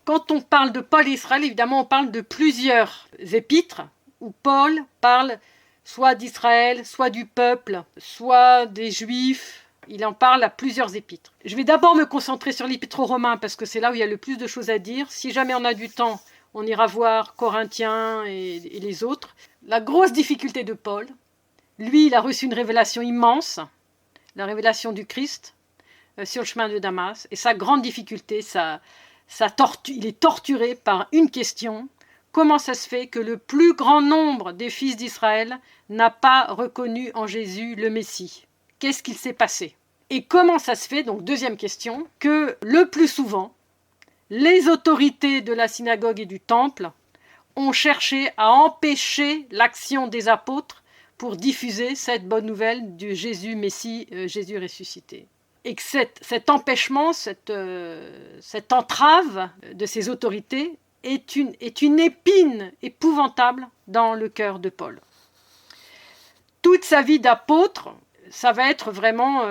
Quand on parle de Paul et Israël, évidemment, on parle de plusieurs épîtres où Paul parle soit d'Israël, soit du peuple, soit des Juifs. Il en parle à plusieurs épîtres. Je vais d'abord me concentrer sur l'épître aux Romains parce que c'est là où il y a le plus de choses à dire. Si jamais on a du temps, on ira voir Corinthiens et les autres. La grosse difficulté de Paul, lui, il a reçu une révélation immense, la révélation du Christ sur le chemin de Damas. Et sa grande difficulté, il est torturé par une question. Comment ça se fait que le plus grand nombre des fils d'Israël n'a pas reconnu en Jésus le Messie? Qu'est-ce qu'il s'est passé? Et comment ça se fait, donc deuxième question, que le plus souvent, les autorités de la synagogue et du temple ont cherché à empêcher l'action des apôtres pour diffuser cette bonne nouvelle du Jésus Messie, Jésus ressuscité. Et que cet empêchement, cette entrave de ces autorités est une épine épouvantable dans le cœur de Paul. Toute sa vie d'apôtre, ça va être vraiment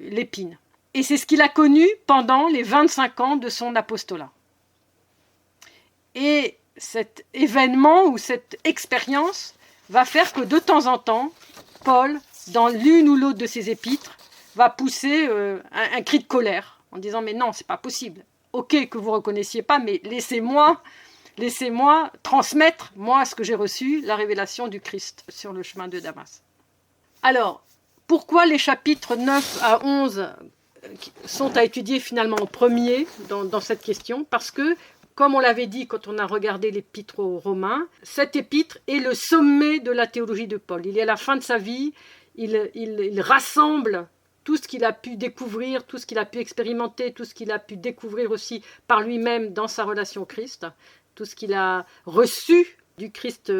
l'épine. Et c'est ce qu'il a connu pendant les 25 ans de son apostolat. Et cet événement ou cette expérience va faire que de temps en temps, Paul, dans l'une ou l'autre de ses épîtres, va pousser un cri de colère en disant « Mais non, c'est pas possible. Ok que vous ne reconnaissiez pas, mais laissez-moi transmettre, moi, ce que j'ai reçu, la révélation du Christ sur le chemin de Damas. » Alors, pourquoi les chapitres 9 à 11 sont à étudier finalement en premier dans cette question? Parce que, comme on l'avait dit quand on a regardé l'épître aux Romains, cet épître est le sommet de la théologie de Paul. Il est à la fin de sa vie, il rassemble tout ce qu'il a pu découvrir, tout ce qu'il a pu expérimenter, tout ce qu'il a pu découvrir aussi par lui-même dans sa relation au Christ, tout ce qu'il a reçu du Christ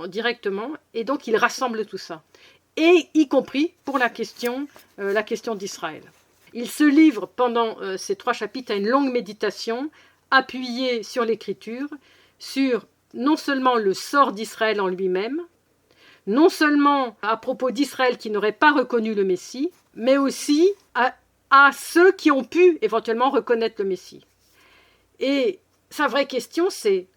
directement, et donc il rassemble tout ça, et y compris pour la question d'Israël. Il se livre pendant ces 3 chapitres à une longue méditation, appuyée sur l'Écriture, sur non seulement le sort d'Israël en lui-même, non seulement à propos d'Israël qui n'aurait pas reconnu le Messie, mais aussi à ceux qui ont pu éventuellement reconnaître le Messie. Et sa vraie question, c'est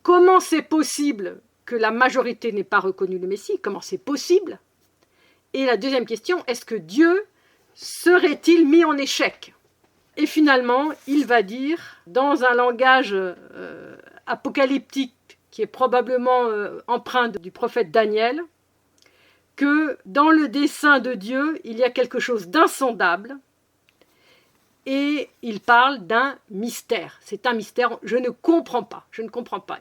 comment c'est possible que la majorité n'ait pas reconnu le Messie? Comment c'est possible? Et la deuxième question, est-ce que Dieu serait-il mis en échec? Et finalement, il va dire, dans un langage apocalyptique qui est probablement empreint du prophète Daniel, que dans le dessein de Dieu, il y a quelque chose d'insondable, et il parle d'un mystère. C'est un mystère, je ne comprends pas.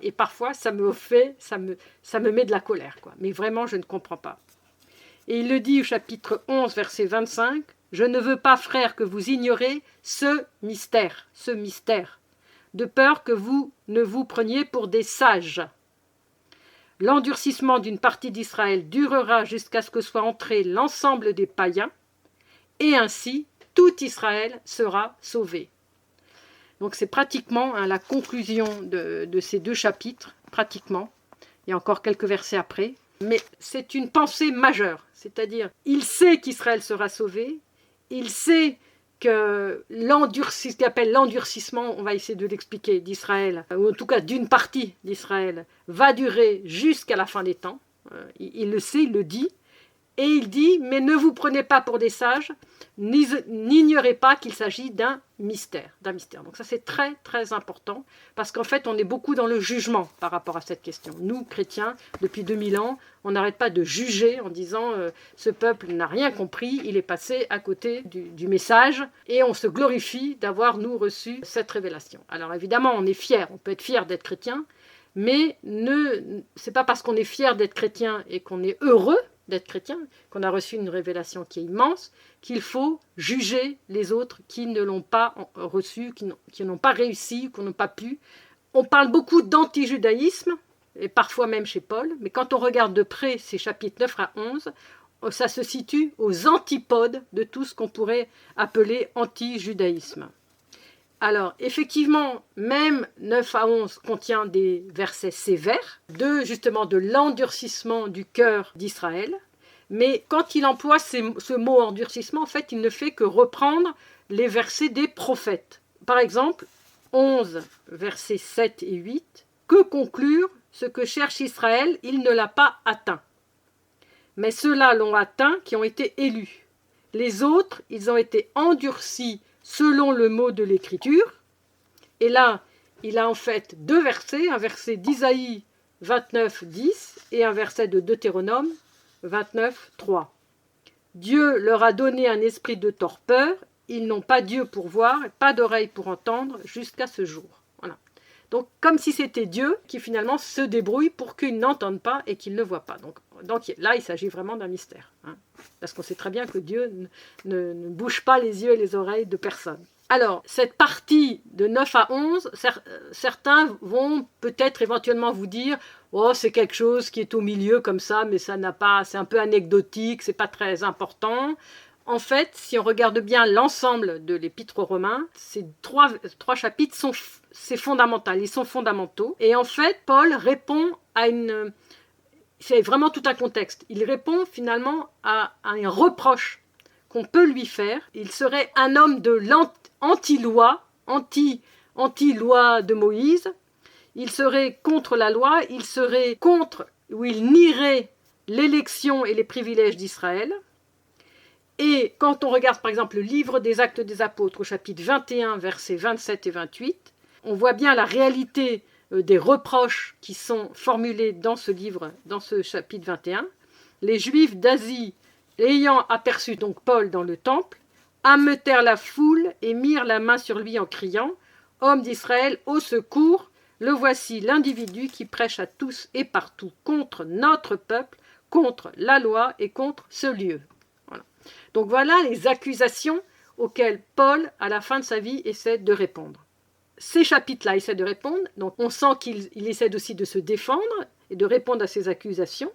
Et parfois, ça me met de la colère, quoi. Mais vraiment, je ne comprends pas. Et il le dit au chapitre 11, verset 25, « Je ne veux pas, frères, que vous ignorez ce mystère, de peur que vous ne vous preniez pour des sages. L'endurcissement d'une partie d'Israël durera jusqu'à ce que soit entré l'ensemble des païens, et ainsi tout Israël sera sauvé. » Donc c'est pratiquement la conclusion de ces 2 chapitres, pratiquement. Il y a encore quelques versets après. Mais c'est une pensée majeure, c'est-à-dire il sait qu'Israël sera sauvé, il sait que ce qu'il appelle l'endurcissement, on va essayer de l'expliquer, d'Israël, ou en tout cas d'une partie d'Israël, va durer jusqu'à la fin des temps. Il le sait, il le dit. Et il dit, mais ne vous prenez pas pour des sages, n'ignorez pas qu'il s'agit d'un mystère. Donc ça c'est très très important, parce qu'en fait on est beaucoup dans le jugement par rapport à cette question. Nous, chrétiens, depuis 2000 ans, on n'arrête pas de juger en disant ce peuple n'a rien compris, il est passé à côté du message, et on se glorifie d'avoir nous reçu cette révélation. Alors évidemment on est fiers, on peut être fier d'être chrétien, mais c'est pas parce qu'on est fier d'être chrétien et qu'on est heureux d'être chrétien, qu'on a reçu une révélation qui est immense, qu'il faut juger les autres qui ne l'ont pas reçu, qui n'ont pas réussi, qui n'ont pas pu. On parle beaucoup d'anti-judaïsme, et parfois même chez Paul, mais quand on regarde de près ces chapitres 9 à 11, ça se situe aux antipodes de tout ce qu'on pourrait appeler anti-judaïsme. Alors, effectivement, même 9 à 11 contient des versets sévères, justement de l'endurcissement du cœur d'Israël, mais quand il emploie ce mot endurcissement, en fait, il ne fait que reprendre les versets des prophètes. Par exemple, 11, versets 7 et 8. Que conclure? Ce que cherche Israël, il ne l'a pas atteint. Mais ceux-là l'ont atteint qui ont été élus. Les autres, ils ont été endurcis selon le mot de l'Écriture. Et là, il a en fait deux versets, un verset d'Isaïe 29, 10 et un verset de Deutéronome 29, 3. Dieu leur a donné un esprit de torpeur, ils n'ont pas d'yeux pour voir, pas d'oreilles pour entendre, jusqu'à ce jour. Voilà. Donc, comme si c'était Dieu qui finalement se débrouille pour qu'ils n'entendent pas et qu'ils ne voient pas. Donc là, il s'agit vraiment d'un mystère. Parce qu'on sait très bien que Dieu ne bouge pas les yeux et les oreilles de personne. Alors, cette partie de 9 à 11, certains vont peut-être éventuellement vous dire « Oh, c'est quelque chose qui est au milieu comme ça, mais ça n'a pas, c'est un peu anecdotique, c'est pas très important. » En fait, si on regarde bien l'ensemble de l'Épître aux Romains, ces trois chapitres c'est fondamental, ils sont fondamentaux. Et en fait, Paul répond à une... C'est vraiment tout un contexte. Il répond finalement à un reproche qu'on peut lui faire. Il serait un homme de l'anti-loi, anti-loi de Moïse. Il serait contre la loi, il serait contre, ou il nierait l'élection et les privilèges d'Israël. Et quand on regarde par exemple le livre des Actes des Apôtres au chapitre 21, versets 27 et 28, on voit bien la réalité des reproches qui sont formulés dans ce livre, dans ce chapitre 21. Les Juifs d'Asie, ayant aperçu donc Paul dans le temple, ameutèrent la foule et mirent la main sur lui en criant « Homme d'Israël, au secours, le voici l'individu qui prêche à tous et partout contre notre peuple, contre la loi et contre ce lieu. » Voilà. Donc voilà les accusations auxquelles Paul, à la fin de sa vie, essaie de répondre. Ces chapitres-là essaient de répondre, donc on sent qu'il essaie aussi de se défendre et de répondre à ces accusations.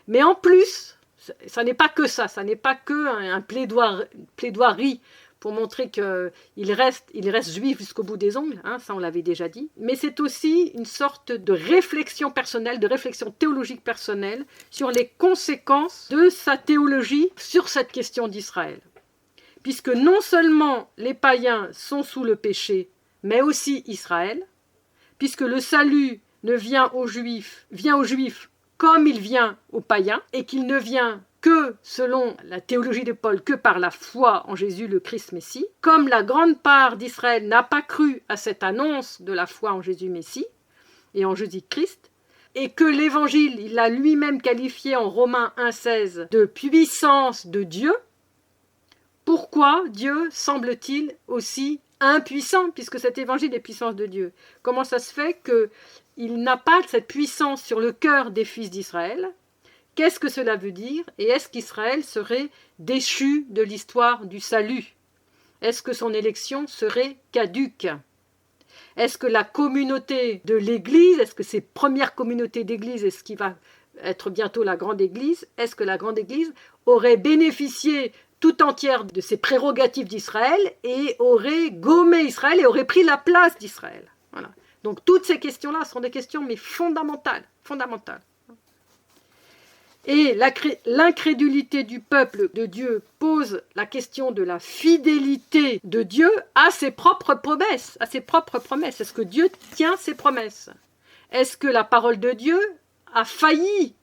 Mais en plus, ça n'est pas que ça n'est pas que un plaidoirie pour montrer qu'il reste juif jusqu'au bout des ongles, ça on l'avait déjà dit, mais c'est aussi une sorte de réflexion personnelle, de réflexion théologique personnelle sur les conséquences de sa théologie sur cette question d'Israël. Puisque non seulement les païens sont sous le péché, mais aussi Israël, puisque le salut ne vient aux Juifs comme il vient aux païens, et qu'il ne vient que, selon la théologie de Paul, que par la foi en Jésus le Christ Messie, comme la grande part d'Israël n'a pas cru à cette annonce de la foi en Jésus Messie et en Jésus-Christ, et que l'Évangile, il l'a lui-même qualifié en Romains 1,16 de puissance de Dieu, pourquoi Dieu semble-t-il aussi impuissant, puisque cet évangile est puissance de Dieu? Comment ça se fait qu'il n'a pas cette puissance sur le cœur des fils d'Israël? Qu'est-ce que cela veut dire? Et est-ce qu'Israël serait déchu de l'histoire du salut? Est-ce que son élection serait caduque? Est-ce que la communauté de l'Église, est-ce que ces premières communautés d'Église, est-ce qui va être bientôt la grande Église, est-ce que la grande Église aurait bénéficié tout entière de ses prérogatives d'Israël et aurait gommé Israël et aurait pris la place d'Israël? Voilà. Donc toutes ces questions-là sont des questions mais fondamentales. Et l'incrédulité du peuple de Dieu pose la question de la fidélité de Dieu à ses propres promesses. Est-ce que Dieu tient ses promesses? Est-ce que la parole de Dieu a failli?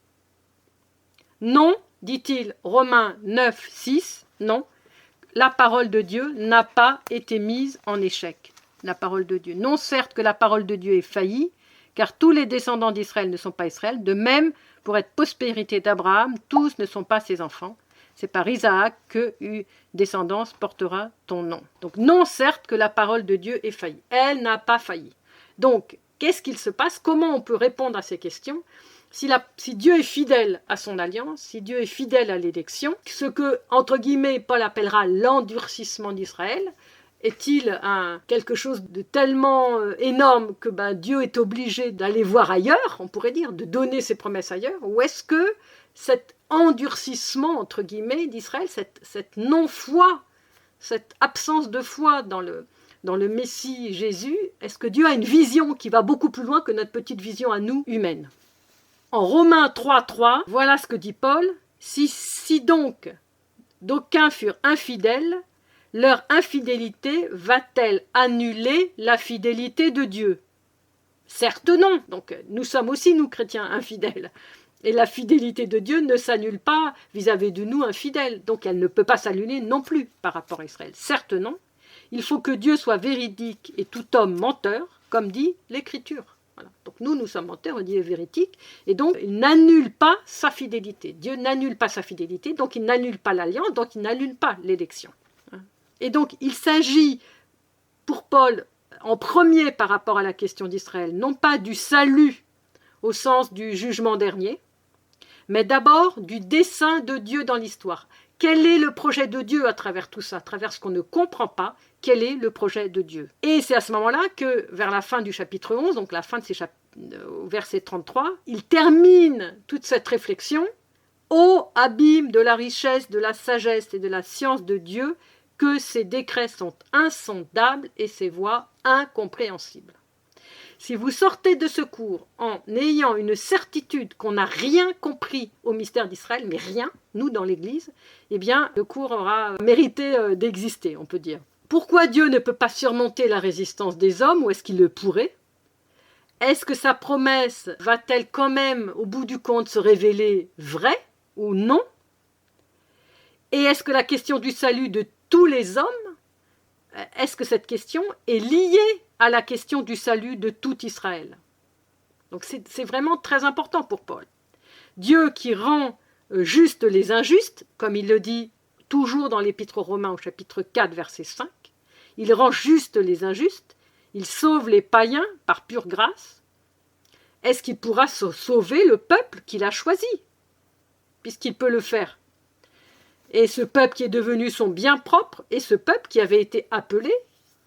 Non, dit-il, Romains 9, 6, non. La parole de Dieu n'a pas été mise en échec. La parole de Dieu. Non, certes que la parole de Dieu est faillie, car tous les descendants d'Israël ne sont pas Israël. De même, pour être postérité d'Abraham, tous ne sont pas ses enfants. C'est par Isaac que descendance portera ton nom. Donc non, certes que la parole de Dieu est faillie. Elle n'a pas failli. Donc, qu'est-ce qu'il se passe? Comment on peut répondre à ces questions? Si Dieu est fidèle à son alliance, si Dieu est fidèle à l'élection, ce que, entre guillemets, Paul appellera l'endurcissement d'Israël, est-il quelque chose de tellement énorme que Dieu est obligé d'aller voir ailleurs, on pourrait dire, de donner ses promesses ailleurs? Ou est-ce que cet endurcissement, entre guillemets, d'Israël, cette non-foi, cette absence de foi dans le Messie Jésus, est-ce que Dieu a une vision qui va beaucoup plus loin que notre petite vision à nous, humaine? En Romains 3,3, voilà ce que dit Paul. Si donc d'aucuns furent infidèles, leur infidélité va-t-elle annuler la fidélité de Dieu? Certes non. Donc nous sommes aussi, nous chrétiens, infidèles. Et la fidélité de Dieu ne s'annule pas vis-à-vis de nous infidèles. Donc elle ne peut pas s'annuler non plus par rapport à Israël. Certes non. Il faut que Dieu soit véridique et tout homme menteur, comme dit l'Écriture. Voilà. Donc nous sommes menteurs, on dit véridique, et donc il n'annule pas sa fidélité. Dieu n'annule pas sa fidélité, donc il n'annule pas l'alliance, donc il n'annule pas l'élection. Et donc il s'agit pour Paul, en premier par rapport à la question d'Israël, non pas du salut au sens du jugement dernier, mais d'abord du dessein de Dieu dans l'histoire. Quel est le projet de Dieu à travers tout ça, à travers ce qu'on ne comprend pas? Quel est le projet de Dieu? Et c'est à ce moment-là que, vers la fin du chapitre 11, donc la fin de au verset 33, il termine toute cette réflexion. Ô abîme de la richesse, de la sagesse et de la science de Dieu, que ses décrets sont insondables et ses voies incompréhensibles. Si vous sortez de ce cours en ayant une certitude qu'on n'a rien compris au mystère d'Israël, mais rien, nous dans l'Église, eh bien le cours aura mérité d'exister, on peut dire. Pourquoi Dieu ne peut pas surmonter la résistance des hommes, ou est-ce qu'il le pourrait? Est-ce que sa promesse va-t-elle quand même, au bout du compte, se révéler vraie ou non? Et est-ce que la question du salut de tous les hommes, est-ce que cette question est liée à la question du salut de tout Israël? Donc c'est vraiment très important pour Paul. Dieu qui rend juste les injustes, comme il le dit toujours dans l'Épître aux Romains au chapitre 4, verset 5, il rend juste les injustes, il sauve les païens par pure grâce. Est-ce qu'il pourra sauver le peuple qu'il a choisi, puisqu'il peut le faire? Et ce peuple qui est devenu son bien propre, et ce peuple qui avait été appelé,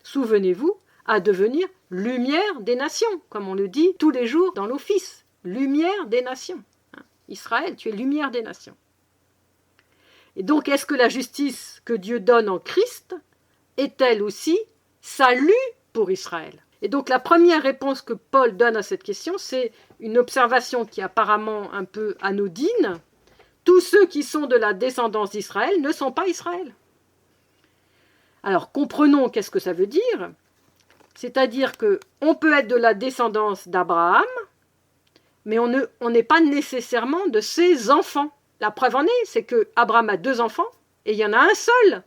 souvenez-vous, à devenir lumière des nations, comme on le dit tous les jours dans l'office, lumière des nations. Israël, tu es lumière des nations. Et donc, est-ce que la justice que Dieu donne en Christ est-elle aussi salut pour Israël? Et donc, la première réponse que Paul donne à cette question, c'est une observation qui est apparemment un peu anodine. Tous ceux qui sont de la descendance d'Israël ne sont pas Israël. Alors, comprenons qu'est-ce que ça veut dire. C'est-à-dire qu'on peut être de la descendance d'Abraham, mais on n'est pas nécessairement de ses enfants. La preuve en est, c'est qu'Abraham a 2 enfants, et il y en a un seul,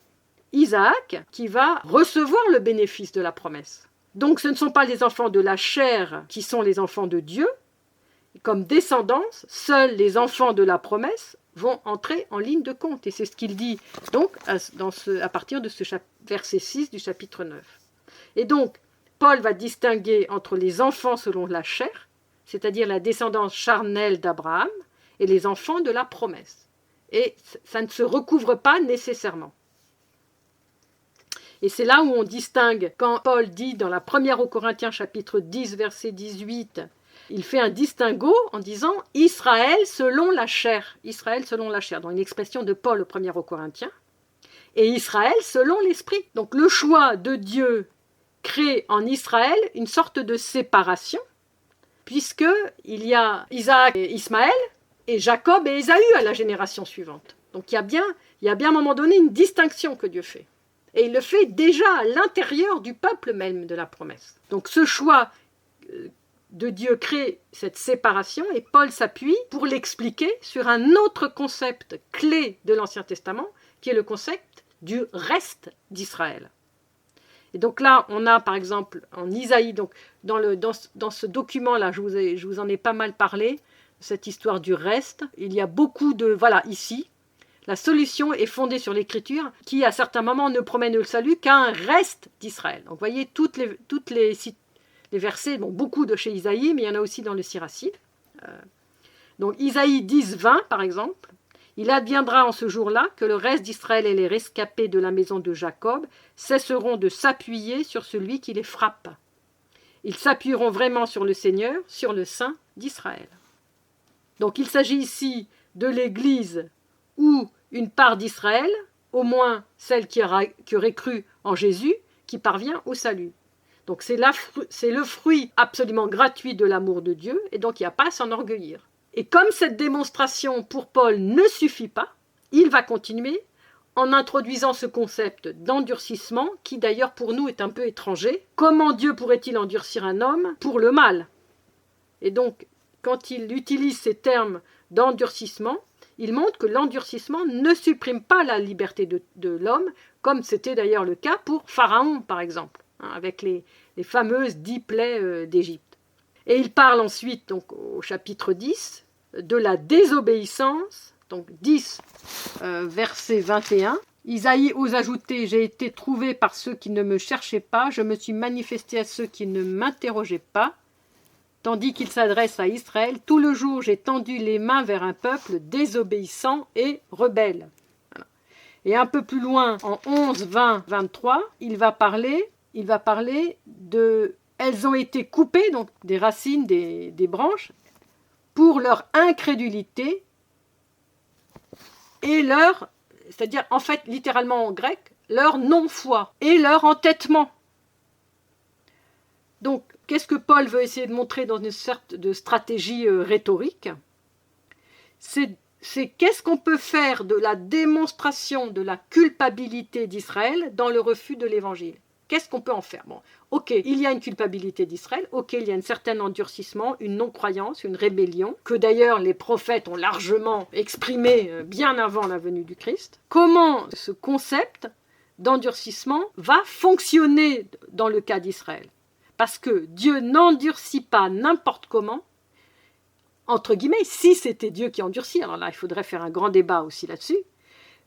Isaac, qui va recevoir le bénéfice de la promesse. Donc ce ne sont pas les enfants de la chair qui sont les enfants de Dieu. Comme descendance, seuls les enfants de la promesse vont entrer en ligne de compte. Et c'est ce qu'il dit donc à partir de ce verset 6 du chapitre 9. Et donc, Paul va distinguer entre les enfants selon la chair, c'est-à-dire la descendance charnelle d'Abraham, et les enfants de la promesse. Et ça ne se recouvre pas nécessairement. Et c'est là où on distingue, quand Paul dit dans la première aux Corinthiens chapitre 10 verset 18, il fait un distinguo en disant « Israël selon la chair ». Israël selon la chair, dans une expression de Paul au premier aux Corinthiens. Et Israël selon l'esprit. Donc le choix de Dieu crée en Israël une sorte de séparation, puisqu'il y a Isaac et Ismaël, et Jacob et Ésaü à la génération suivante. Donc il y a bien à un moment donné une distinction que Dieu fait. Et il le fait déjà à l'intérieur du peuple même de la promesse. Donc ce choix de Dieu crée cette séparation, et Paul s'appuie pour l'expliquer sur un autre concept clé de l'Ancien Testament, qui est le concept du reste d'Israël. Et donc là, on a par exemple en Isaïe, donc dans ce document-là, je vous en ai pas mal parlé, cette histoire du reste, il y a beaucoup de... Voilà, ici, la solution est fondée sur l'Écriture, qui à certains moments ne promène le salut qu'à un reste d'Israël. Donc vous voyez, toutes les versets, bon, beaucoup de chez Isaïe, mais il y en a aussi dans le Siracide. Donc Isaïe 10, 20, par exemple, « Il adviendra en ce jour-là que le reste d'Israël et les rescapés de la maison de Jacob cesseront de s'appuyer sur celui qui les frappe. Ils s'appuieront vraiment sur le Seigneur, sur le Saint d'Israël. » Donc il s'agit ici de l'Église ou une part d'Israël, au moins celle qui aurait cru en Jésus, qui parvient au salut. Donc c'est le fruit absolument gratuit de l'amour de Dieu, et donc il n'y a pas à s'enorgueillir. Et comme cette démonstration pour Paul ne suffit pas, il va continuer en introduisant ce concept d'endurcissement, qui d'ailleurs pour nous est un peu étranger. Comment Dieu pourrait-il endurcir un homme pour le mal? Et donc, quand il utilise ces termes d'endurcissement, il montre que l'endurcissement ne supprime pas la liberté de l'homme, comme c'était d'ailleurs le cas pour Pharaon, par exemple, avec les fameuses 10 plaies d'Égypte. Et il parle ensuite, donc, au chapitre 10, de la désobéissance, donc 10, verset 21. Isaïe ose ajouter « J'ai été trouvé par ceux qui ne me cherchaient pas, je me suis manifesté à ceux qui ne m'interrogeaient pas. » Tandis qu'il s'adresse à Israël, « Tout le jour j'ai tendu les mains vers un peuple désobéissant et rebelle. » Voilà. Et un peu plus loin, en 11, 20, 23, il va parler de... Elles ont été coupées, donc des racines, des branches, pour leur incrédulité et leur, c'est-à-dire en fait littéralement en grec, leur non-foi et leur entêtement. Donc, qu'est-ce que Paul veut essayer de montrer dans une sorte de stratégie rhétorique? C'est qu'est-ce qu'on peut faire de la démonstration de la culpabilité d'Israël dans le refus de l'Évangile? Qu'est-ce qu'on peut en faire? Bon, ok, il y a une culpabilité d'Israël, ok, il y a un certain endurcissement, une non-croyance, une rébellion, que d'ailleurs les prophètes ont largement exprimé bien avant la venue du Christ. Comment ce concept d'endurcissement va fonctionner dans le cas d'Israël? Parce que Dieu n'endurcit pas n'importe comment, entre guillemets, si c'était Dieu qui endurcit, alors là il faudrait faire un grand débat aussi là-dessus,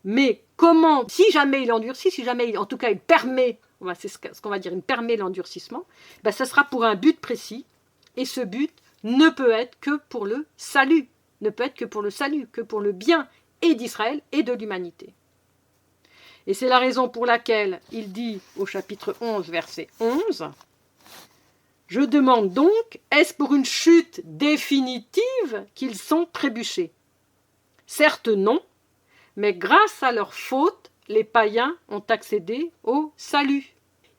mais comment, si jamais il endurcit, si jamais, en tout cas il permet, c'est ce qu'on va dire, il permet l'endurcissement, ben ça sera pour un but précis, et ce but ne peut être que pour le salut, que pour le bien et d'Israël et de l'humanité. Et c'est la raison pour laquelle il dit au chapitre 11, verset 11, « Je demande donc, est-ce pour une chute définitive qu'ils sont trébuchés? Certes non, mais grâce à leur faute, les païens ont accédé au salut. »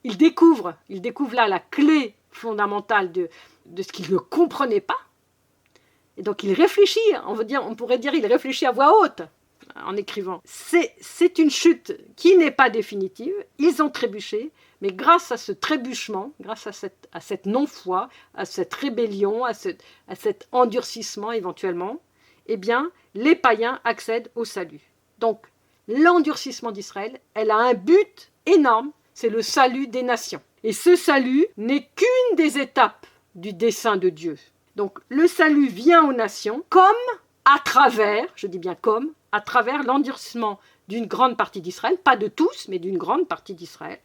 Ils découvrent là la clé fondamentale de ce qu'ils ne comprenaient pas. Et donc il réfléchit, on pourrait dire il réfléchit à voix haute en écrivant. C'est une chute qui n'est pas définitive, ils ont trébuché, mais grâce à ce trébuchement, grâce à cette non-foi, à cette rébellion, à cet endurcissement éventuellement, eh bien, les païens accèdent au salut. Donc, l'endurcissement d'Israël, elle a un but énorme, c'est le salut des nations. Et ce salut n'est qu'une des étapes du dessein de Dieu. Donc, le salut vient aux nations comme à travers, je dis bien comme, à travers l'endurcissement d'une grande partie d'Israël, pas de tous, mais d'une grande partie d'Israël.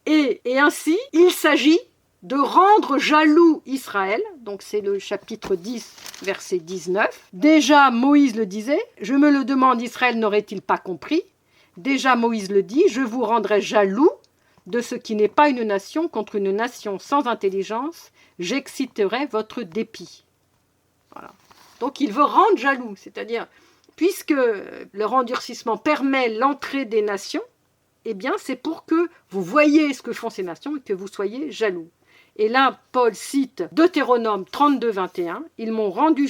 Et ainsi, il s'agit de rendre jaloux Israël, donc c'est le chapitre 10, verset 19. Déjà, Moïse le disait, « Je me le demande, Israël n'aurait-il pas compris ?» Déjà, Moïse le dit, « Je vous rendrai jaloux de ce qui n'est pas une nation contre une nation sans intelligence, j'exciterai votre dépit. » Voilà. Donc il veut rendre jaloux, c'est-à-dire, puisque leur endurcissement permet l'entrée des nations, eh bien c'est pour que vous voyez ce que font ces nations et que vous soyez jaloux. Et là, Paul cite Deutéronome 32, 21, « Ils m'ont rendu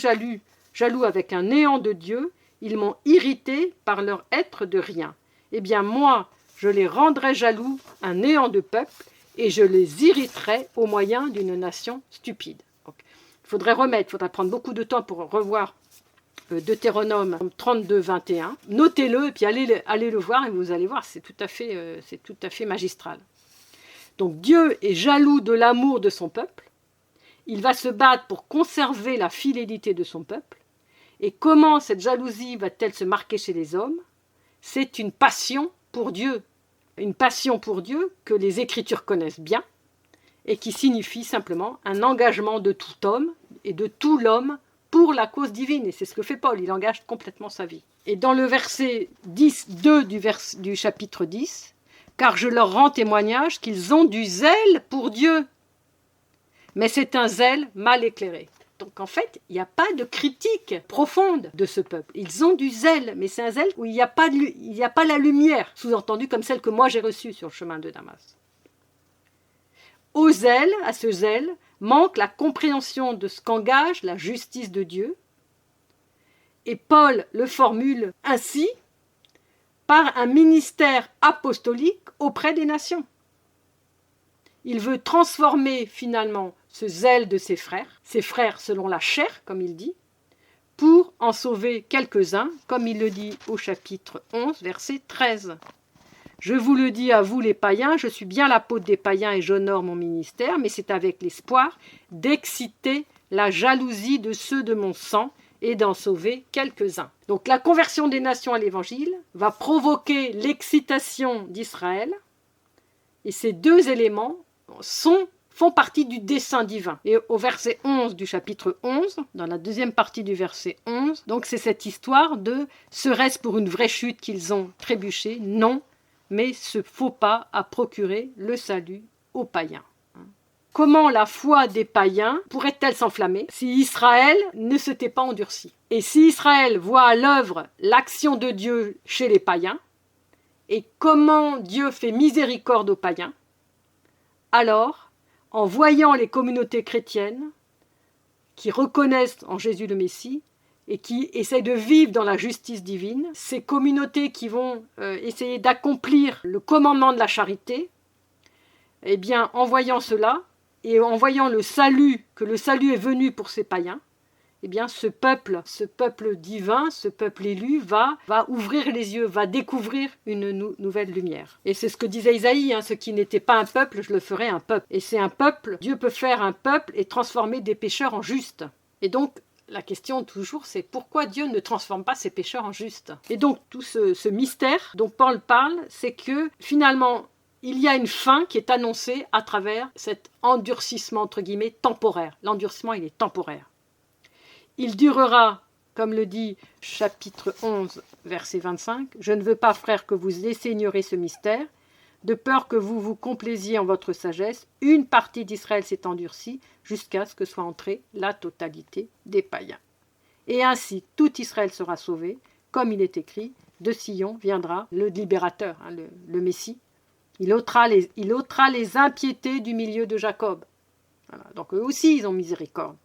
jaloux avec un néant de Dieu, ils m'ont irrité par leur être de rien. Eh bien moi, je les rendrai jaloux, un néant de peuple, et je les irriterai au moyen d'une nation stupide. » Donc, il faudrait prendre beaucoup de temps pour revoir Deutéronome 32, 21. Notez-le et puis allez le voir et vous allez voir, c'est tout à fait magistral. Donc Dieu est jaloux de l'amour de son peuple. Il va se battre pour conserver la fidélité de son peuple. Et comment cette jalousie va-t-elle se marquer chez les hommes? C'est une passion pour Dieu. Une passion pour Dieu que les Écritures connaissent bien et qui signifie simplement un engagement de tout homme et de tout l'homme pour la cause divine. Et c'est ce que fait Paul, il engage complètement sa vie. Et dans le verset 2 du chapitre 10, « Car je leur rends témoignage qu'ils ont du zèle pour Dieu, mais c'est un zèle mal éclairé. » Donc en fait, il n'y a pas de critique profonde de ce peuple. Ils ont du zèle, mais c'est un zèle où il n'y a pas la lumière, sous-entendu comme celle que moi j'ai reçue sur le chemin de Damas. Au zèle, à ce zèle, manque la compréhension de ce qu'engage la justice de Dieu. Et Paul le formule ainsi, par un ministère apostolique auprès des nations. Il veut transformer finalement ce zèle de ses frères selon la chair, comme il dit, pour en sauver quelques-uns, comme il le dit au chapitre 11, verset 13. « Je vous le dis à vous les païens, je suis bien l'apôtre des païens et j'honore mon ministère, mais c'est avec l'espoir d'exciter la jalousie de ceux de mon sang et d'en sauver quelques-uns. » Donc la conversion des nations à l'évangile va provoquer l'excitation d'Israël, et ces deux éléments font partie du dessein divin. Et au verset 11 du chapitre 11, dans la deuxième partie du verset 11, donc c'est cette histoire de « serait-ce pour une vraie chute qu'ils ont trébuché ?» Non, mais ce faux pas a procuré le salut aux païens. Comment la foi des païens pourrait-elle s'enflammer si Israël ne s'était pas endurci? Et si Israël voit à l'œuvre l'action de Dieu chez les païens, et comment Dieu fait miséricorde aux païens, alors, en voyant les communautés chrétiennes qui reconnaissent en Jésus le Messie et qui essayent de vivre dans la justice divine, ces communautés qui vont essayer d'accomplir le commandement de la charité, eh bien, en voyant cela et en voyant le salut, que le salut est venu pour ces païens, eh bien, ce peuple divin, ce peuple élu va ouvrir les yeux, va découvrir une nouvelle lumière. Et c'est ce que disait Isaïe, ce qui n'était pas un peuple, je le ferai un peuple. Et c'est un peuple, Dieu peut faire un peuple et transformer des pécheurs en justes. Et donc, la question toujours, c'est pourquoi Dieu ne transforme pas ces pécheurs en justes? Et donc, tout ce mystère dont Paul parle, c'est que finalement, il y a une fin qui est annoncée à travers cet endurcissement, entre guillemets, temporaire. L'endurcissement, il est temporaire. Il durera, comme le dit chapitre 11, verset 25, « Je ne veux pas, frères, que vous ignorez ce mystère, de peur que vous vous complaisiez en votre sagesse. Une partie d'Israël s'est endurcie jusqu'à ce que soit entrée la totalité des païens. Et ainsi, tout Israël sera sauvé, comme il est écrit, de Sion viendra le libérateur, le Messie. Il ôtera les impiétés du milieu de Jacob. » Voilà. Donc eux aussi, ils ont miséricorde.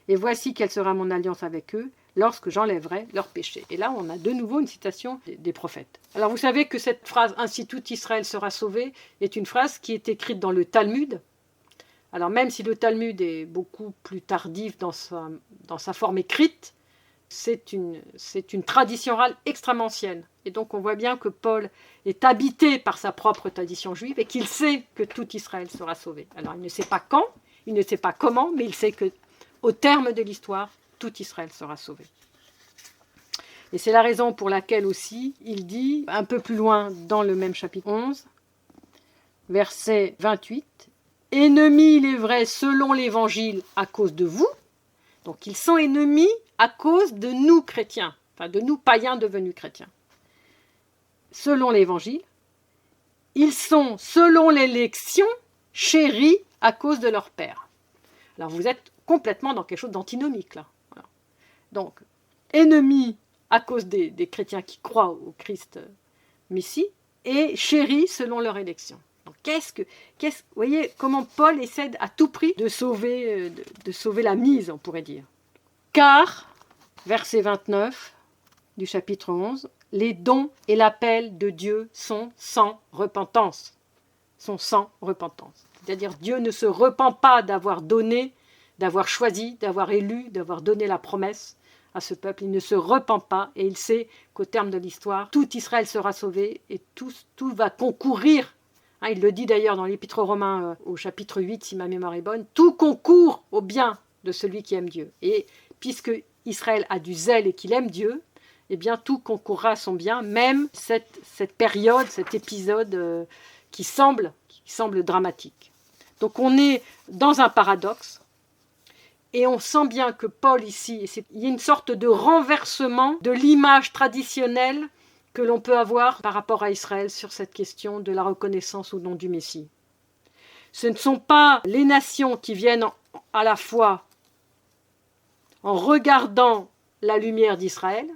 Et voici quelle sera mon alliance avec eux lorsque j'enlèverai leurs péchés. Et là, on a de nouveau une citation des prophètes. Alors vous savez que cette phrase « Ainsi tout Israël sera sauvé » est une phrase qui est écrite dans le Talmud. Alors même si le Talmud est beaucoup plus tardif dans sa forme écrite, c'est une tradition orale extrêmement ancienne. Et donc on voit bien que Paul est habité par sa propre tradition juive et qu'il sait que tout Israël sera sauvé. Alors il ne sait pas quand, il ne sait pas comment, mais il sait que au terme de l'histoire, tout Israël sera sauvé. Et c'est la raison pour laquelle aussi, il dit, un peu plus loin dans le même chapitre 11, verset 28, « Ennemis, il est vrai, selon l'Évangile, à cause de vous. » Donc ils sont ennemis à cause de nous chrétiens, enfin de nous païens devenus chrétiens. Selon l'Évangile, ils sont, selon l'élection, chéris à cause de leur Père. Alors vous êtes complètement dans quelque chose d'antinomique là. Voilà. Donc, ennemis à cause des chrétiens qui croient au Christ Messie et chéris selon leur élection. Donc, vous voyez comment Paul essaie à tout prix de sauver la mise, on pourrait dire. Car, verset 29 du chapitre 11, les dons et l'appel de Dieu sont sans repentance. Sont sans repentance. C'est-à-dire Dieu ne se repent pas d'avoir donné, d'avoir choisi, d'avoir élu, d'avoir donné la promesse à ce peuple. Il ne se repent pas et il sait qu'au terme de l'histoire, tout Israël sera sauvé et tout va concourir. Il le dit d'ailleurs dans l'Épître aux Romains au chapitre 8, si ma mémoire est bonne, tout concourt au bien de celui qui aime Dieu. Et puisque Israël a du zèle et qu'il aime Dieu, eh bien tout concourra à son bien, même cette période, cet épisode qui semble dramatique. Donc on est dans un paradoxe. Et on sent bien que Paul ici, il y a une sorte de renversement de l'image traditionnelle que l'on peut avoir par rapport à Israël sur cette question de la reconnaissance au nom du Messie. Ce ne sont pas les nations qui viennent à la foi en regardant la lumière d'Israël.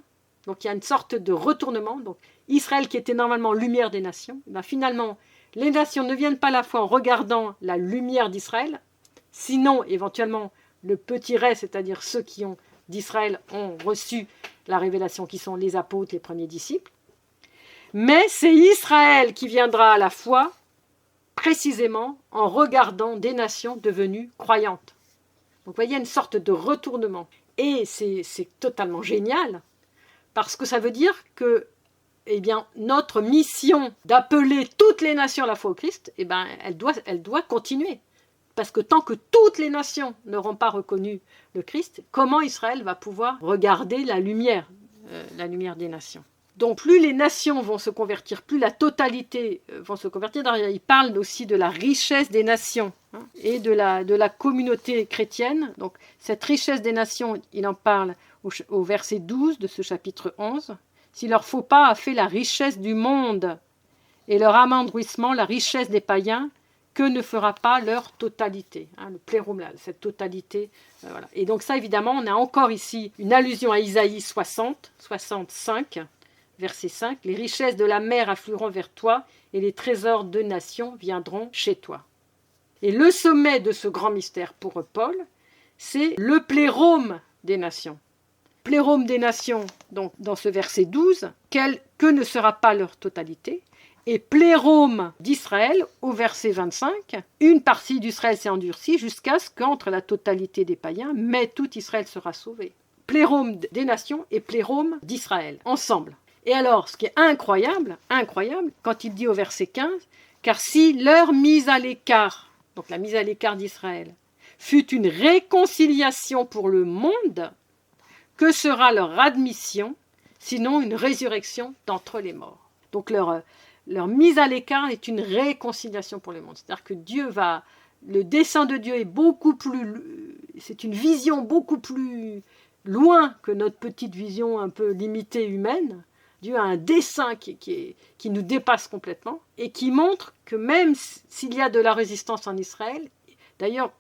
Donc il y a une sorte de retournement. Donc Israël qui était normalement lumière des nations, ben finalement les nations ne viennent pas à la foi en regardant la lumière d'Israël, sinon éventuellement le petit reste, c'est-à-dire ceux qui d'Israël ont reçu la révélation, qui sont les apôtres, les premiers disciples. Mais c'est Israël qui viendra à la foi, précisément en regardant des nations devenues croyantes. Donc vous voyez, il y a une sorte de retournement. Et c'est totalement génial, parce que ça veut dire que eh bien, notre mission d'appeler toutes les nations à la foi au Christ, eh bien, elle doit continuer. Parce que tant que toutes les nations n'auront pas reconnu le Christ, comment Israël va pouvoir regarder la lumière des nations? Donc plus les nations vont se convertir, plus la totalité vont se convertir. D'ailleurs, il parle aussi de la richesse des nations et de la communauté chrétienne. Donc cette richesse des nations, il en parle au verset 12 de ce chapitre 11. Si leur faux pas a fait la richesse du monde et leur amoindrissement la richesse des païens, que ne fera pas leur totalité, le plérum, là, cette totalité. Voilà. Et donc ça, évidemment, on a encore ici une allusion à Isaïe 65, verset 5. « Les richesses de la mer afflueront vers toi, et les trésors de nations viendront chez toi. » Et le sommet de ce grand mystère pour Paul, c'est le plérum des nations. Plérum des nations, donc dans ce verset 12, que ne sera pas leur totalité, et plérum d'Israël, au verset 25, une partie d'Israël s'est endurcie jusqu'à ce qu'entre la totalité des païens, mais tout Israël sera sauvé. Plérum des nations et plérum d'Israël, ensemble. Et alors, ce qui est incroyable, quand il dit au verset 15, « Car si leur mise à l'écart, donc la mise à l'écart d'Israël, fut une réconciliation pour le monde, que sera leur admission, sinon une résurrection d'entre les morts ?» Donc leur mise à l'écart est une réconciliation pour le monde. C'est-à-dire que le dessein de Dieu est c'est une vision beaucoup plus loin que notre petite vision un peu limitée humaine. Dieu a un dessein qui nous dépasse complètement et qui montre que même s'il y a de la résistance en Israël, d'ailleurs,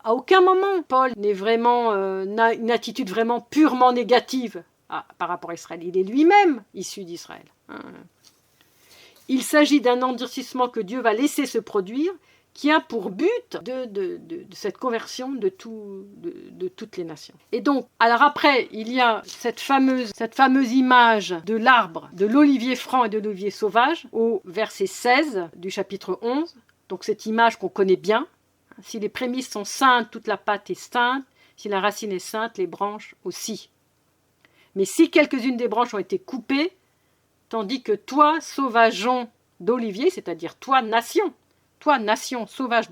à aucun moment Paul n'a une attitude vraiment purement négative par rapport à Israël. Il est lui-même issu d'Israël. Il s'agit d'un endurcissement que Dieu va laisser se produire, qui a pour but de cette conversion de toutes les nations. Et donc, alors après, il y a cette fameuse image de l'arbre, de l'olivier franc et de l'olivier sauvage, au verset 16 du chapitre 11. Donc cette image qu'on connaît bien. Si les prémices sont saintes, toute la pâte est sainte. Si la racine est sainte, les branches aussi. Mais si quelques-unes des branches ont été coupées, tandis que toi, sauvageon d'olivier, c'est-à-dire toi, nation sauvage,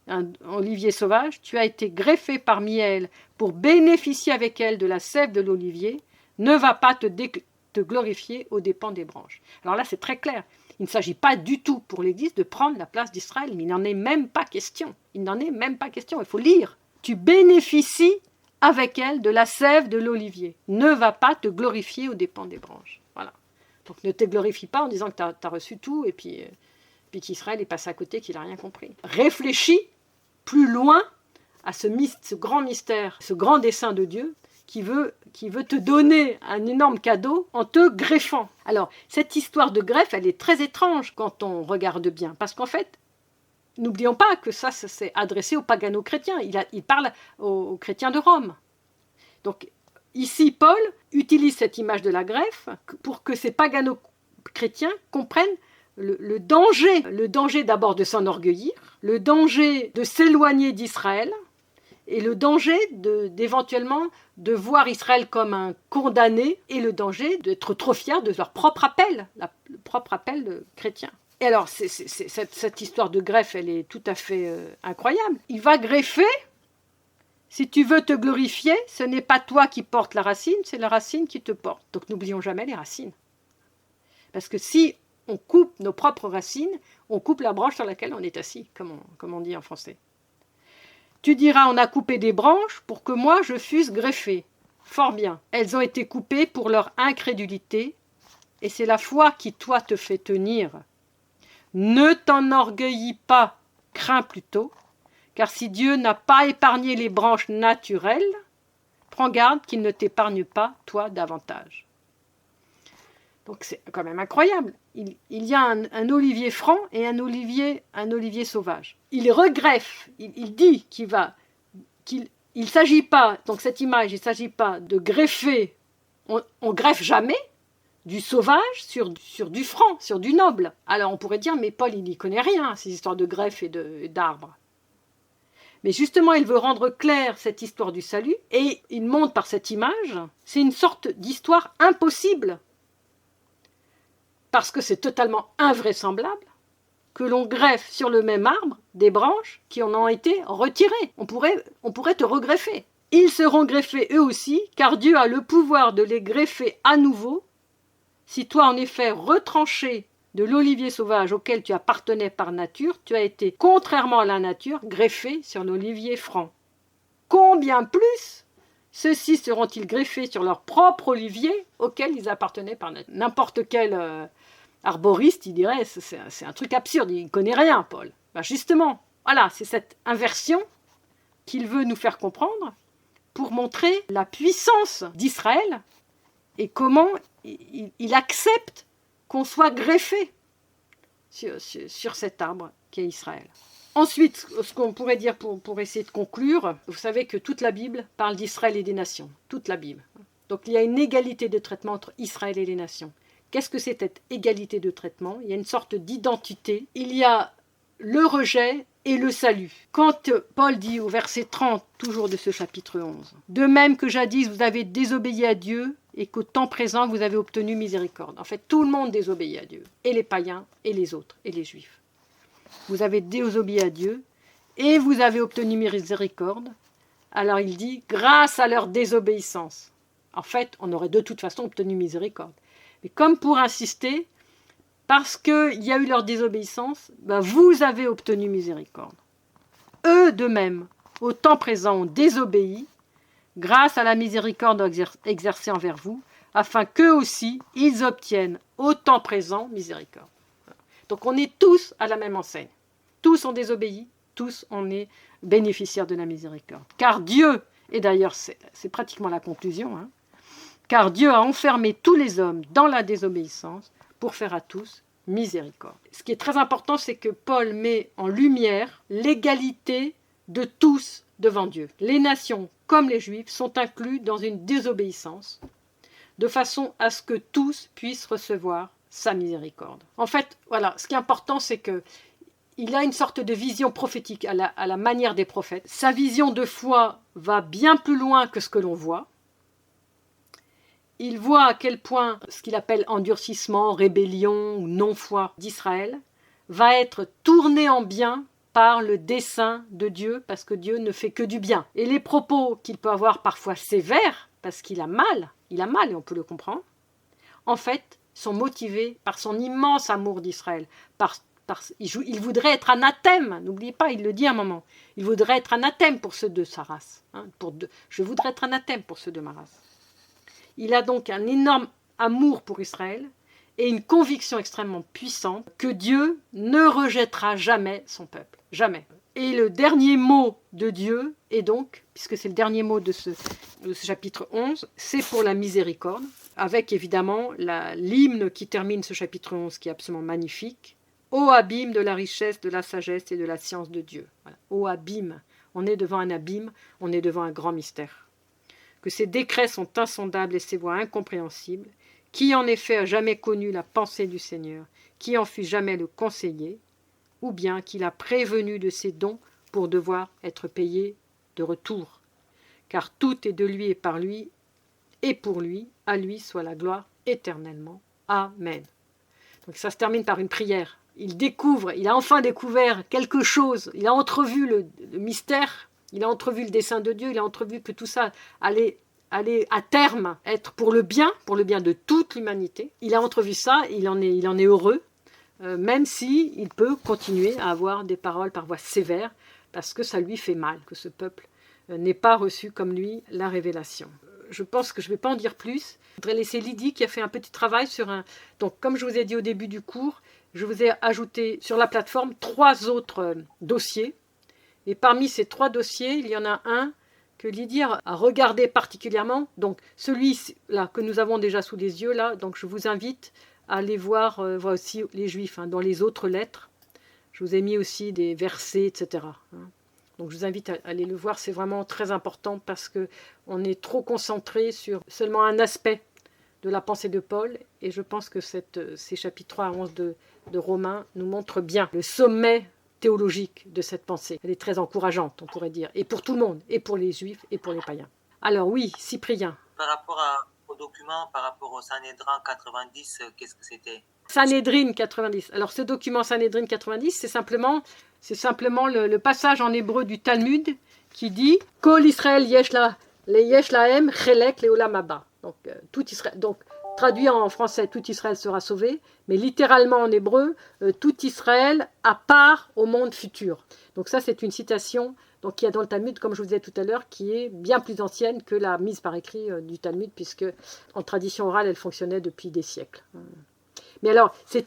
un olivier sauvage, tu as été greffé parmi elles pour bénéficier avec elles de la sève de l'olivier, ne va pas te glorifier aux dépens des branches. Alors là, c'est très clair. Il ne s'agit pas du tout pour l'Église de prendre la place d'Israël, mais il n'en est même pas question. Il faut lire. Tu bénéficies avec elle de la sève de l'olivier. Ne va pas te glorifier aux dépens des branches. Voilà. Donc ne te glorifie pas en disant que tu as reçu tout et puis qu'Israël est passé à côté, qu'il n'a rien compris. Réfléchis plus loin à ce grand mystère, ce grand dessein de Dieu qui veut te donner un énorme cadeau en te greffant. Alors, cette histoire de greffe, elle est très étrange quand on regarde bien, parce qu'en fait, n'oublions pas que ça s'est adressé aux pagano-chrétiens. Il parle aux chrétiens de Rome. Donc, ici, Paul utilise cette image de la greffe pour que ces pagano-chrétiens comprennent le danger d'abord de s'enorgueillir, le danger de s'éloigner d'Israël et le danger d'éventuellement de voir Israël comme un condamné et le danger d'être trop fiers de leur propre appel, le propre appel de chrétien. Et alors, cette histoire de greffe, elle est tout à fait incroyable. Il va greffer, si tu veux te glorifier, ce n'est pas toi qui portes la racine, c'est la racine qui te porte. Donc n'oublions jamais les racines. Parce que si on coupe nos propres racines, on coupe la branche sur laquelle on est assis, comme on dit en français. Tu diras, on a coupé des branches pour que moi je fusse greffé. Fort bien. Elles ont été coupées pour leur incrédulité, et c'est la foi qui, toi, te fait tenir. Ne t'enorgueillis pas, crains plutôt, car si Dieu n'a pas épargné les branches naturelles, prends garde qu'il ne t'épargne pas, toi, davantage. Donc c'est quand même incroyable. Il y a un olivier franc et un olivier sauvage. Il regreffe, il dit qu'il ne s'agit pas, donc cette image, il ne s'agit pas de greffer, on greffe jamais, du sauvage sur du franc, sur du noble. Alors on pourrait dire, mais Paul, il n'y connaît rien, ces histoires de greffes et d'arbres. Mais justement, il veut rendre claire cette histoire du salut, et il montre par cette image, c'est une sorte d'histoire impossible, parce que c'est totalement invraisemblable que l'on greffe sur le même arbre des branches qui en ont été retirées. On pourrait te regreffer. Ils seront greffés eux aussi, car Dieu a le pouvoir de les greffer à nouveau, si toi en effet retranché de l'olivier sauvage auquel tu appartenais par nature, tu as été, contrairement à la nature, greffé sur l'olivier franc. Combien plus ceux-ci seront-ils greffés sur leur propre olivier auquel ils appartenaient par nature. N'importe quel arboriste, il dirait, c'est un truc absurde, il ne connaît rien, Paul. Ben justement, voilà, c'est cette inversion qu'il veut nous faire comprendre pour montrer la puissance d'Israël et comment il accepte qu'on soit greffé sur cet arbre qu'est Israël. Ensuite, ce qu'on pourrait dire pour essayer de conclure, vous savez que toute la Bible parle d'Israël et des nations, toute la Bible. Donc il y a une égalité de traitement entre Israël et les nations. Qu'est-ce que c'est cette égalité de traitement? Il y a une sorte d'identité. Il y a le rejet et le salut. Quand Paul dit au verset 30, toujours de ce chapitre 11, « De même que jadis vous avez désobéi à Dieu, et qu'au temps présent vous avez obtenu miséricorde. » En fait, tout le monde désobéit à Dieu, et les païens, et les autres, et les juifs. Vous avez désobéi à Dieu, et vous avez obtenu miséricorde. Alors il dit, grâce à leur désobéissance. En fait, on aurait de toute façon obtenu miséricorde. Mais comme pour insister, parce qu'il y a eu leur désobéissance, ben vous avez obtenu miséricorde. Eux de même, au temps présent, ont désobéi, grâce à la miséricorde exercée envers vous, afin qu'eux aussi, ils obtiennent au temps présent miséricorde. Donc on est tous à la même enseigne. Tous ont désobéi, tous on est bénéficiaires de la miséricorde. Car Dieu, et d'ailleurs c'est pratiquement la conclusion, car Dieu a enfermé tous les hommes dans la désobéissance pour faire à tous miséricorde. Ce qui est très important, c'est que Paul met en lumière l'égalité de tous devant Dieu. Les nations comme les Juifs sont inclus dans une désobéissance, de façon à ce que tous puissent recevoir sa miséricorde. En fait, voilà, ce qui est important, c'est que il a une sorte de vision prophétique à la manière des prophètes. Sa vision de foi va bien plus loin que ce que l'on voit. Il voit à quel point ce qu'il appelle endurcissement, rébellion ou non-foi d'Israël va être tourné en bien par le dessein de Dieu, parce que Dieu ne fait que du bien. Et les propos qu'il peut avoir parfois sévères, parce qu'il a mal et on peut le comprendre, en fait, sont motivés par son immense amour d'Israël. Il voudrait être anathème, n'oubliez pas, il le dit à un moment, il voudrait être anathème pour ceux de sa race. Je voudrais être anathème pour ceux de ma race. Il a donc un énorme amour pour Israël et une conviction extrêmement puissante que Dieu ne rejettera jamais son peuple. Jamais. Et le dernier mot de Dieu est donc, puisque c'est le dernier mot de ce chapitre 11, c'est pour la miséricorde, avec évidemment l'hymne qui termine ce chapitre 11 qui est absolument magnifique. Ô abîme de la richesse, de la sagesse et de la science de Dieu. Voilà. Ô abîme. On est devant un abîme, on est devant un grand mystère. Que ses décrets sont insondables et ses voies incompréhensibles, qui en effet a jamais connu la pensée du Seigneur, qui en fut jamais le conseiller, ou bien qu'il a prévenu de ses dons pour devoir être payé de retour. Car tout est de lui et par lui, et pour lui, à lui soit la gloire éternellement. Amen. Donc ça se termine par une prière. Il a enfin découvert quelque chose, il a entrevu le mystère, il a entrevu le dessein de Dieu, il a entrevu que tout ça allait à terme être pour le bien de toute l'humanité. Il a entrevu ça, il en est heureux, même s'il peut continuer à avoir des paroles parfois sévères, parce que ça lui fait mal, que ce peuple n'ait pas reçu comme lui la révélation. Je pense que je ne vais pas en dire plus. Je voudrais laisser Lydie qui a fait un petit travail sur un... Donc comme je vous ai dit au début du cours, je vous ai ajouté sur la plateforme 3 autres dossiers. Et parmi ces 3 dossiers, il y en a un que Lydie a regardé particulièrement. Donc celui-là que nous avons déjà sous les yeux, là, donc je vous invite à aller voir aussi les Juifs, dans les autres lettres. Je vous ai mis aussi des versets, etc. Donc je vous invite à aller le voir, c'est vraiment très important parce qu'on est trop concentré sur seulement un aspect de la pensée de Paul. Et je pense que ces chapitres 3 à 11 de Romains nous montrent bien le sommet théologique de cette pensée. Elle est très encourageante, on pourrait dire, et pour tout le monde, et pour les juifs, et pour les païens. Alors oui, Cyprien. Par rapport au document, par rapport au Sanhédrin 90, qu'est-ce que c'était? Sanhédrin 90. Alors ce document Sanhédrin 90, c'est simplement le passage en hébreu du Talmud qui dit « Kol Israël yesh lahem chelek leolam haba ». Donc, tout Israël, donc, traduit en français, tout Israël sera sauvé, mais littéralement en hébreu, tout Israël à part au monde futur. Donc ça, c'est une citation donc, qu'il y a dans le Talmud, comme je vous disais tout à l'heure, qui est bien plus ancienne que la mise par écrit du Talmud, puisque en tradition orale, elle fonctionnait depuis des siècles. Mais alors, c'est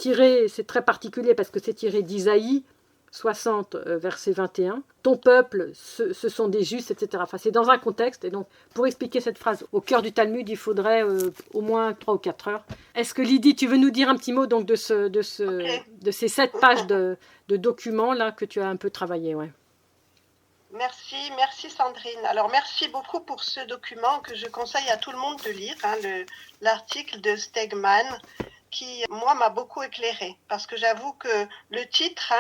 très particulier parce que c'est tiré d'Isaïe 60, verset 21. Ton peuple, ce sont des justes, etc. Enfin, c'est dans un contexte. Et donc, pour expliquer cette phrase au cœur du Talmud, il faudrait au moins 3 ou 4 heures. Est-ce que Lydie, tu veux nous dire un petit mot donc, de ces 7 pages de documents là que tu as un peu travaillé, ouais. Merci Sandrine. Alors merci beaucoup pour ce document que je conseille à tout le monde de lire, l'article de Stegman qui, moi, m'a beaucoup éclairé parce que j'avoue que le titre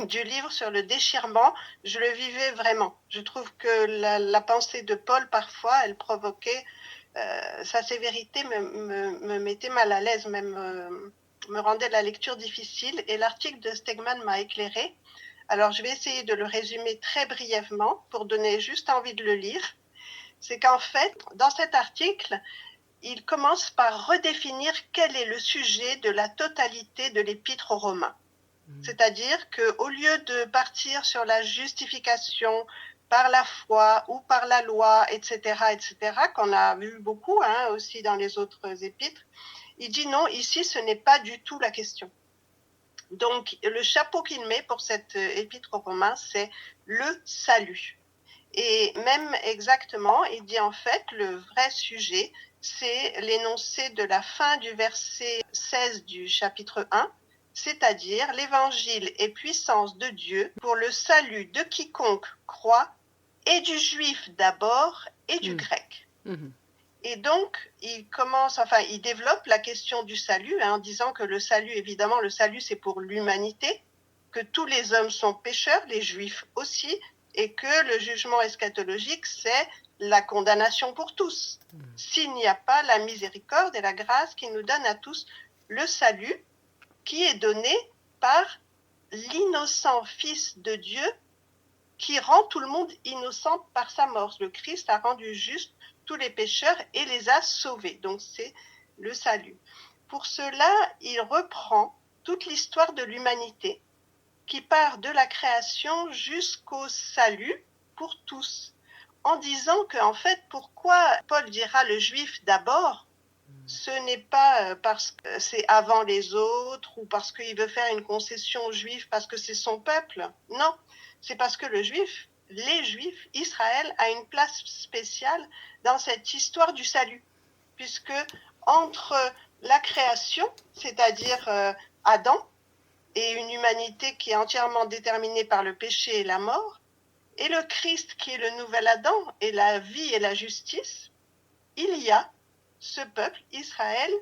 du livre sur le déchirement, je le vivais vraiment. Je trouve que la pensée de Paul, parfois, elle provoquait, sa sévérité me mettait mal à l'aise, même me rendait la lecture difficile et l'article de Stegman m'a éclairé. Alors, je vais essayer de le résumer très brièvement pour donner juste envie de le lire. C'est qu'en fait, dans cet article, il commence par redéfinir quel est le sujet de la totalité de l'épître aux Romains. C'est-à-dire qu'au lieu de partir sur la justification par la foi ou par la loi, etc., qu'on a vu beaucoup aussi dans les autres épîtres, il dit non, ici, ce n'est pas du tout la question. Donc, le chapeau qu'il met pour cette épître aux Romains, c'est le salut. Et même exactement, il dit en fait, le vrai sujet, c'est l'énoncé de la fin du verset 16 du chapitre 1, c'est-à-dire l'évangile est puissance de Dieu pour le salut de quiconque croit, et du juif d'abord, et du grec. Et donc, il développe la question du salut en disant que le salut, évidemment, le salut, c'est pour l'humanité, que tous les hommes sont pécheurs, les juifs aussi, et que le jugement eschatologique, c'est la condamnation pour tous. S'il n'y a pas la miséricorde et la grâce qui nous donne à tous le salut, qui est donné par l'innocent Fils de Dieu, qui rend tout le monde innocent par sa mort. Le Christ a rendu juste tous les pécheurs et les a sauvés. Donc c'est le salut. Pour cela, il reprend toute l'histoire de l'humanité qui part de la création jusqu'au salut pour tous, en disant qu'en fait, pourquoi Paul dira le juif d'abord, ce n'est pas parce que c'est avant les autres ou parce qu'il veut faire une concession aux juifs parce que c'est son peuple. Non, c'est parce que les juifs, Israël a une place spéciale dans cette histoire du salut, puisque entre la création, c'est-à-dire Adam, et une humanité qui est entièrement déterminée par le péché et la mort, et le Christ qui est le nouvel Adam et la vie et la justice, il y a ce peuple, Israël,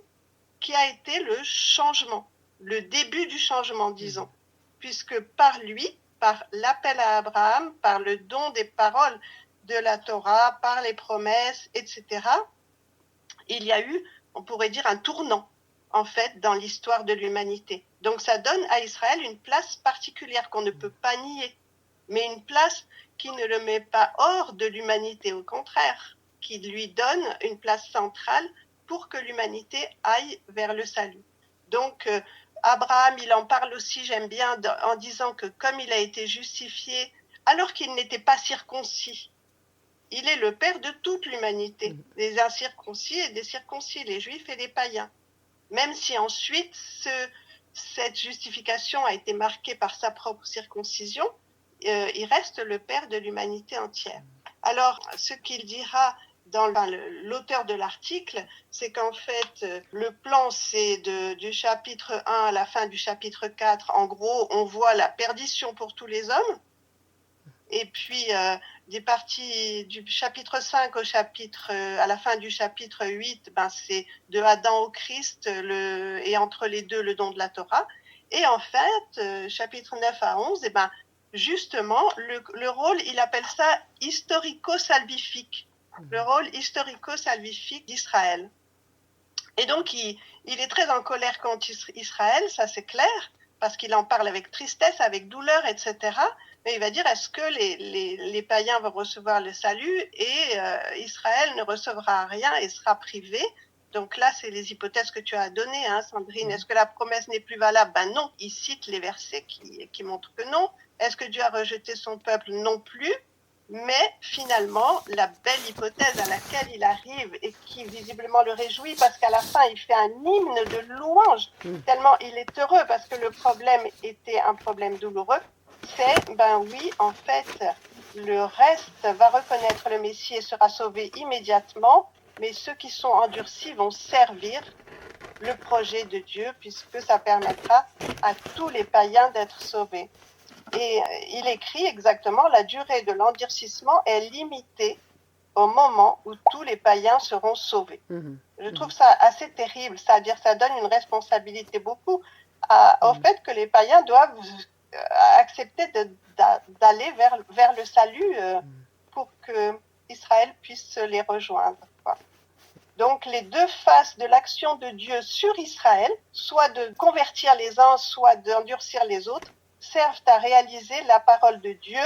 qui a été le changement, le début du changement, disons, puisque par lui, par l'appel à Abraham, par le don des paroles de la Torah, par les promesses, etc., il y a eu, on pourrait dire, un tournant, en fait, dans l'histoire de l'humanité. Donc ça donne à Israël une place particulière qu'on ne peut pas nier, mais une place qui ne le met pas hors de l'humanité, au contraire, qui lui donne une place centrale pour que l'humanité aille vers le salut. Donc Abraham, il en parle aussi, j'aime bien, en disant que comme il a été justifié alors qu'il n'était pas circoncis, il est le père de toute l'humanité, des incirconcis et des circoncis, les juifs et les païens. Même si ensuite cette justification a été marquée par sa propre circoncision, il reste le père de l'humanité entière. Alors, ce qu'il dira dans l'auteur de l'article, c'est qu'en fait, le plan, c'est du chapitre 1 à la fin du chapitre 4. En gros, on voit la perdition pour tous les hommes. Et puis, des parties du chapitre 5 au à la fin du chapitre 8, c'est de Adam au Christ et entre les deux le don de la Torah. Et en fait, chapitre 9 à 11, justement, le rôle, il appelle ça historico-salvifique, le rôle historico-salvifique d'Israël. Et donc, il est très en colère contre Israël, ça c'est clair, parce qu'il en parle avec tristesse, avec douleur, etc. Mais il va dire, est-ce que les païens vont recevoir le salut et Israël ne recevra rien et sera privé? Donc là, c'est les hypothèses que tu as données, hein, Sandrine. Est-ce que la promesse n'est plus valable? Non, il cite les versets qui montrent que non. Est-ce que Dieu a rejeté son peuple? Non plus. Mais finalement, la belle hypothèse à laquelle il arrive et qui visiblement le réjouit, parce qu'à la fin, il fait un hymne de louange, tellement il est heureux, parce que le problème était un problème douloureux, c'est, oui, en fait, le reste va reconnaître le Messie et sera sauvé immédiatement, mais ceux qui sont endurcis vont servir le projet de Dieu, puisque ça permettra à tous les païens d'être sauvés. Et il écrit exactement, la durée de l'endurcissement est limitée au moment où tous les païens seront sauvés. Je trouve ça assez terrible, c'est-à-dire ça donne une responsabilité beaucoup au fait que les païens doivent accepter d'aller vers le salut pour que Israël puisse les rejoindre. Donc les deux faces de l'action de Dieu sur Israël, soit de convertir les uns, soit d'endurcir les autres, servent à réaliser la parole de Dieu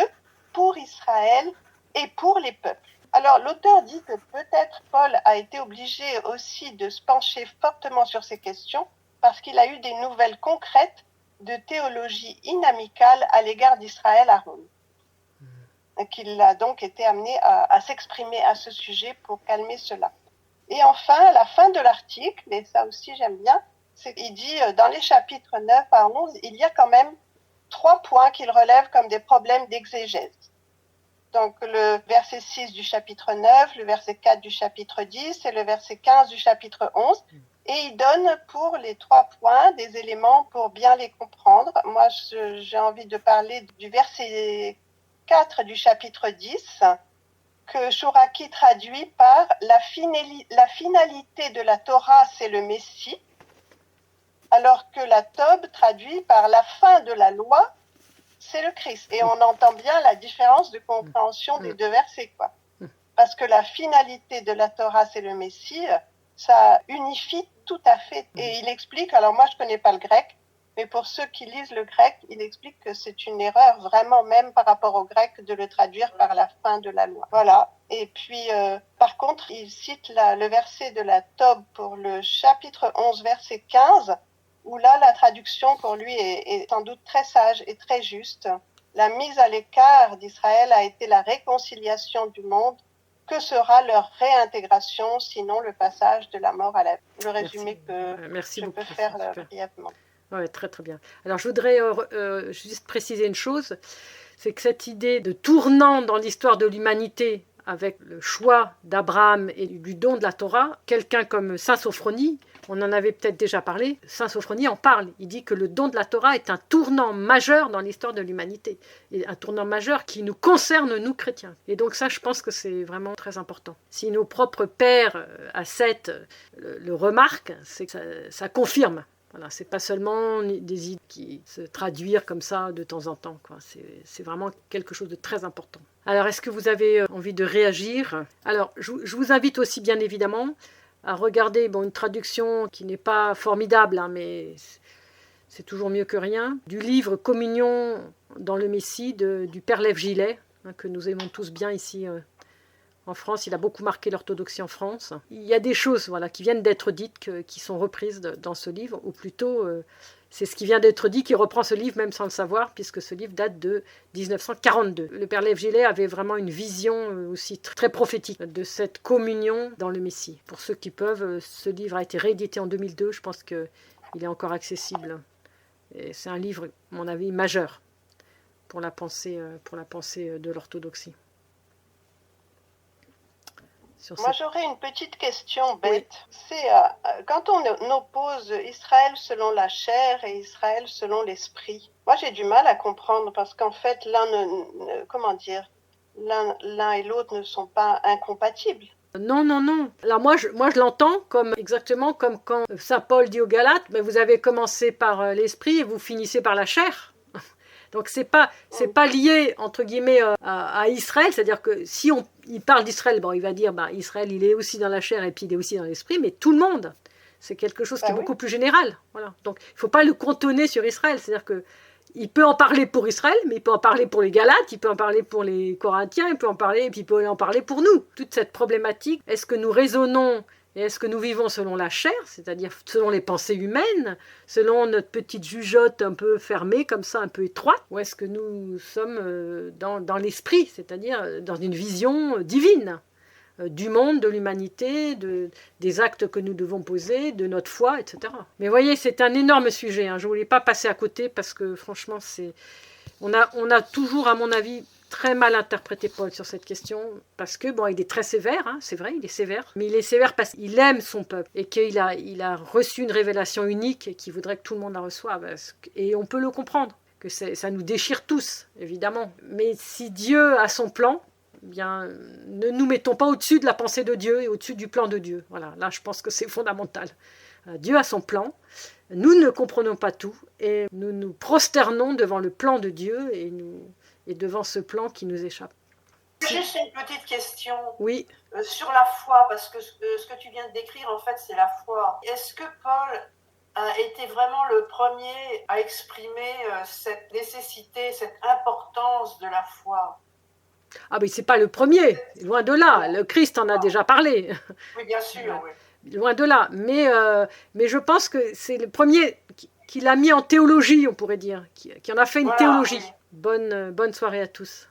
pour Israël et pour les peuples. Alors l'auteur dit que peut-être Paul a été obligé aussi de se pencher fortement sur ces questions parce qu'il a eu des nouvelles concrètes de théologie inamicale à l'égard d'Israël à Rome. Et qu'il a donc été amené à s'exprimer à ce sujet pour calmer cela. Et enfin, à la fin de l'article, et ça aussi j'aime bien, il dit dans les chapitres 9 à 11, il y a quand même 3 points qu'il relève comme des problèmes d'exégèse. Donc le verset 6 du chapitre 9, le verset 4 du chapitre 10 et le verset 15 du chapitre 11. Et il donne pour les 3 points des éléments pour bien les comprendre. Moi, j'ai envie de parler du verset 4 du chapitre 10, que Chouraki traduit par la finalité de la Torah, c'est le Messie, alors que la Tob traduit par la fin de la loi, c'est le Christ. Et on entend bien la différence de compréhension des deux versets, quoi. Parce que la finalité de la Torah, c'est le Messie, ça unifie tout à fait. Et il explique, alors moi je connais pas le grec, mais pour ceux qui lisent le grec, il explique que c'est une erreur vraiment même par rapport au grec de le traduire par la fin de la loi. Voilà. Et puis, par contre, il cite le verset de la Tob pour le chapitre 11, verset 15, où là, la traduction pour lui est sans doute très sage et très juste. La mise à l'écart d'Israël a été la réconciliation du monde. Que sera leur réintégration, sinon le passage de la mort à la vie? Le résumé Merci je beaucoup, peux faire brièvement. Oui, très très bien. Alors je voudrais juste préciser une chose, c'est que cette idée de tournant dans l'histoire de l'humanité avec le choix d'Abraham et du don de la Torah, quelqu'un comme Saint Sophronie, on en avait peut-être déjà parlé, Saint Sophronie en parle, il dit que le don de la Torah est un tournant majeur dans l'histoire de l'humanité, et un tournant majeur qui nous concerne nous chrétiens. Et donc ça, je pense que c'est vraiment très important. Si nos propres pères à Seth le remarquent, c'est que ça confirme. Voilà, c'est pas seulement des idées qui se traduisent comme ça de temps en temps, quoi. C'est vraiment quelque chose de très important. Alors, est-ce que vous avez envie de réagir? Alors, je vous invite aussi, bien évidemment, à regarder une traduction qui n'est pas formidable, hein, mais c'est toujours mieux que rien, du livre Communion dans le Messie du Père Lev Gillet, hein, que nous aimons tous bien ici en France. Il a beaucoup marqué l'orthodoxie en France. Il y a des choses qui viennent d'être dites, qui sont reprises dans ce livre, ou plutôt c'est ce qui vient d'être dit qui reprend ce livre, même sans le savoir, puisque ce livre date de 1942. Le Père Lev Gillet avait vraiment une vision aussi très prophétique de cette communion dans le Messie. Pour ceux qui peuvent, ce livre a été réédité en 2002, je pense qu'il est encore accessible. Et c'est un livre, à mon avis, majeur pour la pensée de l'orthodoxie. Moi, j'aurais une petite question bête. Oui. C'est quand on oppose Israël selon la chair et Israël selon l'esprit. Moi, j'ai du mal à comprendre parce qu'en fait, l'un et l'autre ne sont pas incompatibles. Non, non, non. Alors moi, je l'entends exactement comme quand saint Paul dit aux Galates, mais vous avez commencé par l'esprit et vous finissez par la chair. Donc c'est pas lié entre guillemets à Israël, c'est-à-dire que si il parle d'Israël, bon, il va dire Israël, il est aussi dans la chair et puis il est aussi dans l'esprit, mais tout le monde, c'est quelque chose qui est beaucoup plus général. Voilà. Donc il faut pas le cantonner sur Israël, c'est-à-dire que il peut en parler pour Israël, mais il peut en parler pour les Galates, il peut en parler pour les Corinthiens, il peut en parler, et puis il peut en parler pour nous. Toute cette problématique, est-ce que nous raisonnons et est-ce que nous vivons selon la chair, c'est-à-dire selon les pensées humaines, selon notre petite jugeote un peu fermée, comme ça, un peu étroite, ou est-ce que nous sommes dans l'esprit, c'est-à-dire dans une vision divine du monde, de l'humanité, des actes que nous devons poser, de notre foi, etc. Mais voyez, c'est un énorme sujet. Je ne voulais pas passer à côté parce que franchement, on a toujours, à mon avis, très mal interprété Paul sur cette question parce que, bon, il est très sévère, c'est vrai, il est sévère, mais il est sévère parce qu'il aime son peuple et qu'il a reçu une révélation unique et qu'il voudrait que tout le monde la reçoive. Et on peut le comprendre, que ça nous déchire tous, évidemment. Mais si Dieu a son plan, bien, ne nous mettons pas au-dessus de la pensée de Dieu et au-dessus du plan de Dieu. Voilà, là, je pense que c'est fondamental. Dieu a son plan, nous ne comprenons pas tout, et nous nous prosternons devant le plan de Dieu et devant ce plan qui nous échappe. Juste une petite question. Oui. Sur la foi, parce que ce que tu viens de décrire, en fait, c'est la foi. Est-ce que Paul a été vraiment le premier à exprimer cette nécessité, cette importance de la foi? Ah mais c'est pas le premier, loin de là, le Christ en a déjà parlé. Oui, bien sûr, oui. Loin de là, mais je pense que c'est le premier qui l'a mis en théologie, on pourrait dire, qui en a fait une théologie. Oui. Bonne soirée à tous.